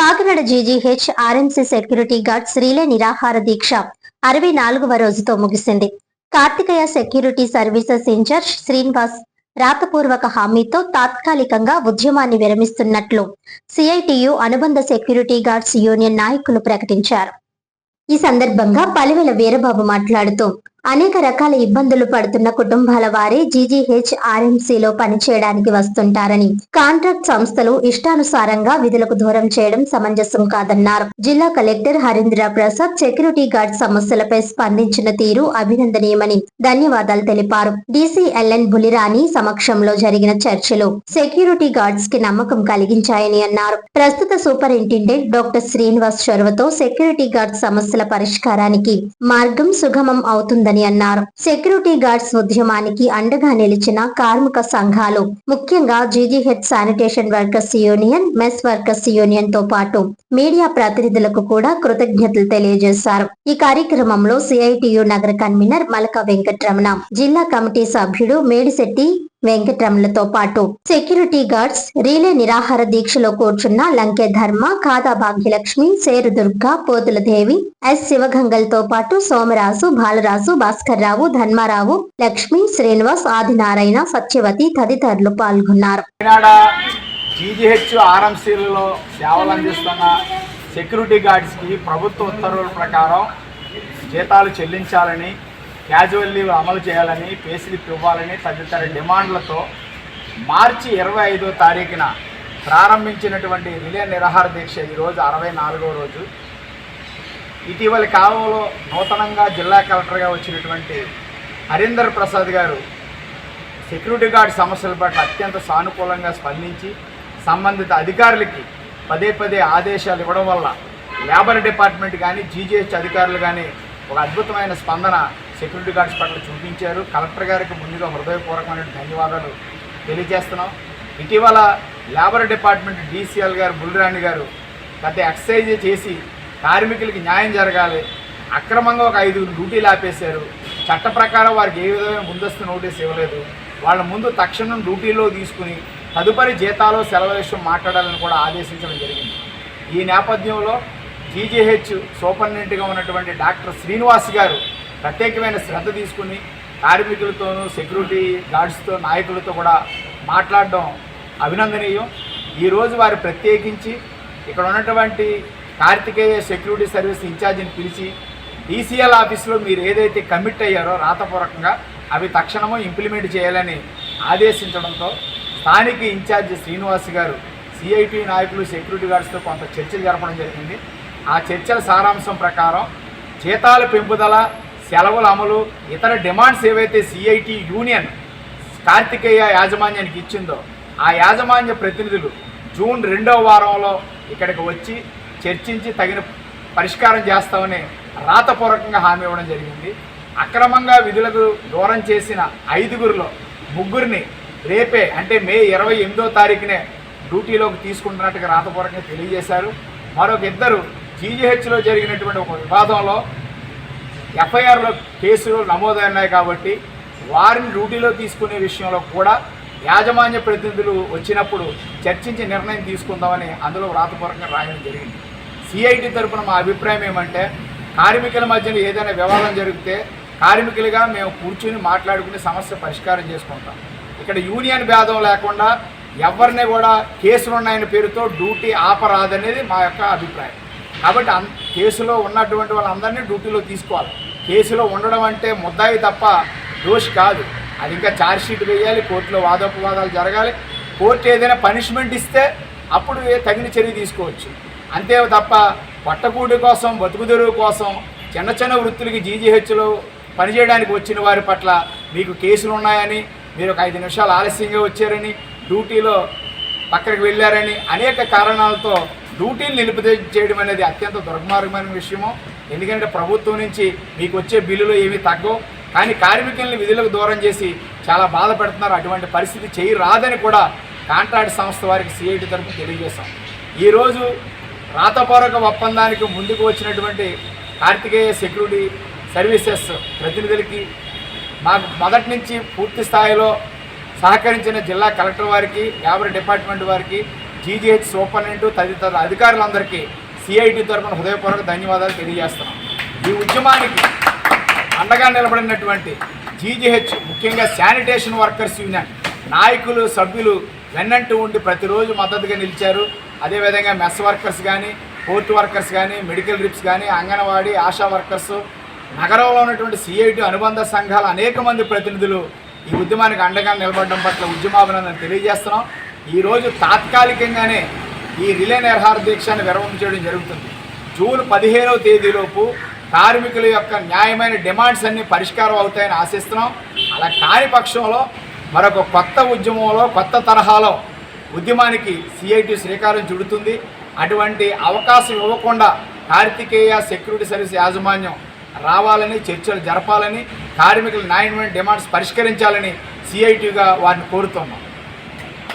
Kakinada GGH RMC security guards relay నిరాహార దీక్ష 64వ రోజుతో ముగిసింది. Karthikeya security services incharge Srinivas రాతపూర్వక హామీతో తాత్కాలికంగా ఉద్యమాన్ని విరమిస్తున్నట్లు సిఐటియు అనుబంధ సెక్యూరిటీ గార్డ్స్ యూనియన్ నాయకులు ప్రకటించారు. ఈ సందర్భంగా పలివెల వీరబాబు మాట్లాడుతూ అనేక రకాల ఇబ్బందులు పడుతున్న కుటుంబాల వారే జీజీహెచ్ ఆర్ఎంసీలో పనిచేయడానికి వస్తుంటారని, కాంట్రాక్ట్ సంస్థలు ఇష్టానుసారంగా విధులకు దూరం చేయడం సమంజసం కాదన్నారు. జిల్లా collector Harindra Prasad security guard సమస్యలపై స్పందించిన తీరు అభినందనీయమని ధన్యవాదాలు తెలిపారు. డీసీఎల్ఎన్ బులిరాణి సమక్షంలో జరిగిన చర్చలు సెక్యూరిటీ గార్డ్స్ కి నమ్మకం కలిగించాయని అన్నారు. ప్రస్తుత సూపరింటెండెంట్ డాక్టర్ శ్రీనివాస్ చొరవతో సెక్యూరిటీ గార్డ్ సమస్యల పరిష్కారానికి మార్గం సుగమం అవుతుందని అన్నారు. సెక్యూరిటీ గార్డ్స్ ఉద్యమానికి అండగా నిలిచిన కార్మిక సంఘాలు, ముఖ్యంగా GGH sanitation workers union, mess workers union తో పాటు మీడియా ప్రతినిధులకు కూడా కృతజ్ఞతలు తెలియజేశారు. ఈ కార్యక్రమంలో సిఐటియు నగర కన్వీనర్ మలక వెంకటరమణ, జిల్లా కమిటీ సభ్యుడు మేడిశెట్టి వెంకటరమణలతో పాటు సెక్యూరిటీ గార్డ్స్ రీలే నిరాహార దీక్షలో కూర్చున్న లంకే ధర్మ, కాదా భాగ్యలక్ష్మి, సేరు దుర్గా, పోతుల దేవి, ఎస్ శివగంగల్తో పాటు సోమరాజు, బాలరాజు, భాస్కర్ రావు, ధర్మారావు, లక్ష్మి, శ్రీనివాస్, ఆదినారాయణ, సత్యవతి తదితరులు పాల్గొన్నారు. జీజీహెచ్ ఆర్ఎంసీలలో సేవలు అందిస్తున్న సెక్యూరిటీ గార్డ్స్ కి ప్రభుత్వ ఉత్తర్వుల ప్రకారం జీతాలు చెల్లించాలని, క్యాజువల్ లీవ్ అమలు చేయాలని, పే స్లిప్ ఇవ్వాలని తదితర డిమాండ్లతో మార్చి 25వ తారీఖున ప్రారంభించినటువంటి రిలే నిరాహార దీక్ష ఈరోజు 64వ రోజు. ఇటీవలి కాలంలో నూతనంగా జిల్లా కలెక్టర్గా వచ్చినటువంటి హరీందర్ ప్రసాద్ గారు సెక్యూరిటీ గార్డ్ సమస్యల పట్ల అత్యంత సానుకూలంగా స్పందించి సంబంధిత అధికారులకి పదే ఆదేశాలు ఇవ్వడం వల్ల లేబర్ డిపార్ట్మెంట్ కానీ, జీజీహెచ్ అధికారులు కానీ ఒక అద్భుతమైన స్పందన సెక్యూరిటీ గార్డ్స్ పట్ల చూపించారు. కలెక్టర్ గారికి ముందుగా హృదయపూర్వకమైన ధన్యవాదాలు తెలియజేస్తున్నాం. ఇటీవల లేబర్ డిపార్ట్మెంట్ డీసీఎల్ గారు బుల్లిరాణి గారు గత ఎక్సర్సైజ్ చేసి కార్మికులకి న్యాయం జరగాలి, అక్రమంగా ఒక 5 డ్యూటీలు ఆపేశారు. చట్ట ప్రకారం వారికి ఏ విధమైన ముందస్తు నోటీస్ ఇవ్వలేదు. వాళ్ళ ముందు తక్షణం డ్యూటీలో తీసుకుని తదుపరి జీతాలు సెలవుల విషయం మాట్లాడాలని కూడా ఆదేశించడం జరిగింది. ఈ నేపథ్యంలో జీజీహెచ్ సూపరింటెండెంట్గా ఉన్నటువంటి డాక్టర్ శ్రీనివాస్ గారు ప్రత్యేకమైన శ్రద్ధ తీసుకుని కార్మికులతోనూ, సెక్యూరిటీ గార్డ్స్తో, నాయకులతో కూడా మాట్లాడడం అభినందనీయం. ఈరోజు వారు ప్రత్యేకించి ఇక్కడ ఉన్నటువంటి కార్తికేయ సెక్యూరిటీ సర్వీస్ ఇన్ఛార్జిని పిలిచి డీసీఎల్ ఆఫీస్లో మీరు ఏదైతే కమిట్ అయ్యారో రాతపూర్వకంగా అవి తక్షణము ఇంప్లిమెంట్ చేయాలని ఆదేశించడంతో స్థానిక ఇన్ఛార్జి శ్రీనివాస్ గారు సిఐటి నాయకులు, సెక్యూరిటీ గార్డ్స్తో కొంత చర్చలు జరపడం జరిగింది. ఆ చర్చల సారాంశం ప్రకారం జీతాల పెంపుదల, సెలవుల అమలు, ఇతర డిమాండ్స్ ఏవైతే సిఐటి యూనియన్ కార్తికేయ యాజమాన్యానికి ఇచ్చిందో ఆ యాజమాన్య ప్రతినిధులు జూన్ 2వ వారంలో ఇక్కడికి వచ్చి చర్చించి తగిన పరిష్కారం చేస్తామని రాతపూర్వకంగా హామీ ఇవ్వడం జరిగింది. అక్రమంగా విధులకు దూరం చేసిన 5గురిలో 3గురిని రేపే అంటే మే 28వ తారీఖునే డ్యూటీలోకి తీసుకుంటున్నట్టుగా రాతపూర్వకంగా తెలియజేశారు. మరొక 2 జీజీహెచ్లో జరిగినటువంటి ఒక వివాదంలో ఎఫ్ఐఆర్లో కేసులు నమోదైనాయి కాబట్టి వారిని డ్యూటీలో తీసుకునే విషయంలో కూడా యాజమాన్య ప్రతినిధులు వచ్చినప్పుడు చర్చించి నిర్ణయం తీసుకుందామని అందులో రాతపూర్వకంగా రాయడం జరిగింది. సిఐటి తరఫున మా అభిప్రాయం ఏమంటే కార్మికుల మధ్యన ఏదైనా వివాదం జరిగితే కార్మికులుగా మేము కూర్చుని మాట్లాడుకుని సమస్య పరిష్కారం చేసుకుంటాం. ఇక్కడ యూనియన్ భేదం లేకుండా ఎవరిని కూడా కేసులు ఉన్నాయని పేరుతో డ్యూటీ ఆపరాదనేది మా యొక్క అభిప్రాయం. కాబట్టి కేసులో ఉన్నటువంటి వాళ్ళందరినీ డ్యూటీలో తీసుకోవాలి. కేసులో ఉండడం అంటే ముద్దాయి తప్ప దోషి కాదు. అది ఇంకా ఛార్జ్షీట్ వేయాలి, కోర్టులో వాదోపవాదాలు జరగాలి. కోర్టు ఏదైనా పనిష్మెంట్ ఇస్తే అప్పుడు తగిన చర్య తీసుకోవచ్చు. అంతే తప్ప పట్టకూడి కోసం, బతుకుదెరువు కోసం చిన్న వృత్తులకి జీజీహెచ్లో పనిచేయడానికి వచ్చిన వారి పట్ల మీకు కేసులు ఉన్నాయని, మీరు ఒక 5 నిమిషాలు ఆలస్యంగా వచ్చారని, డ్యూటీలో పక్కకి వెళ్ళారని అనేక కారణాలతో డ్యూటీలు నిలుపుచేయడం అనేది అత్యంత దుర్మార్గమైన విషయము. ఎందుకంటే ప్రభుత్వం నుంచి మీకు వచ్చే బిల్లులు ఏమీ తగ్గవు, కానీ కార్మికుల్ని విధులకు దూరం చేసి చాలా బాధ పెడుతున్నారు. అటువంటి పరిస్థితి చేయరాదని కూడా కాంట్రాక్ట్ సంస్థ వారికి సిఐటి తరఫున తెలియజేశాం. ఈరోజు రాతపూర్వక ఒప్పందానికి ముందుకు వచ్చినటువంటి కార్తికేయ సెక్యూరిటీ సర్వీసెస్ ప్రతినిధులకి, మాకు మొదటి నుంచి పూర్తి స్థాయిలో సహకరించిన జిల్లా కలెక్టర్ వారికి, లేబర్ డిపార్ట్మెంట్ వారికి, జీజీహెచ్ సూపరింటెండెంట్ తదితర అధికారులందరికీ సిఐటి తరఫున హృదయపూర్వక ధన్యవాదాలు తెలియజేస్తున్నాం. ఈ ఉద్యమానికి అండగా నిలబడినటువంటి జీజీహెచ్, ముఖ్యంగా శానిటేషన్ వర్కర్స్ యూనియన్ నాయకులు, సభ్యులు వెన్నంటూ ఉండి ప్రతిరోజు మద్దతుగా నిలిచారు. అదేవిధంగా మెస్ వర్కర్స్ కానీ, పోర్ట్ వర్కర్స్ కానీ, మెడికల్ రిప్స్ కానీ, అంగన్వాడీ, ఆశా వర్కర్స్, నగరంలో ఉన్నటువంటి సిఐటి అనుబంధ సంఘాల అనేక మంది ప్రతినిధులు ఈ ఉద్యమానికి అండగా నిలబడడం పట్ల ఉద్యమాభినందన తెలియజేస్తున్నాం. ఈరోజు తాత్కాలికంగానే ఈ రిలే నిరాహార దీక్షను విరమించడం జరుగుతుంది. జూన్ 15వ తేదీలోపు కార్మికుల యొక్క న్యాయమైన డిమాండ్స్ అన్నీ పరిష్కారం అవుతాయని ఆశిస్తున్నాం. అలా కాని పక్షంలో మరొక కొత్త ఉద్యమంలో, కొత్త తరహాలో ఉద్యమానికి సిఐటి శ్రీకారం చుడుతుంది. అటువంటి అవకాశం ఇవ్వకుండా కార్తికేయ సెక్యూరిటీ సర్వీస్ యాజమాన్యం రావాలని, చర్చలు జరపాలని, కార్మికుల న్యాయమైన డిమాండ్స్ పరిష్కరించాలని సిఐటిగా వారిని కోరుతున్నాం.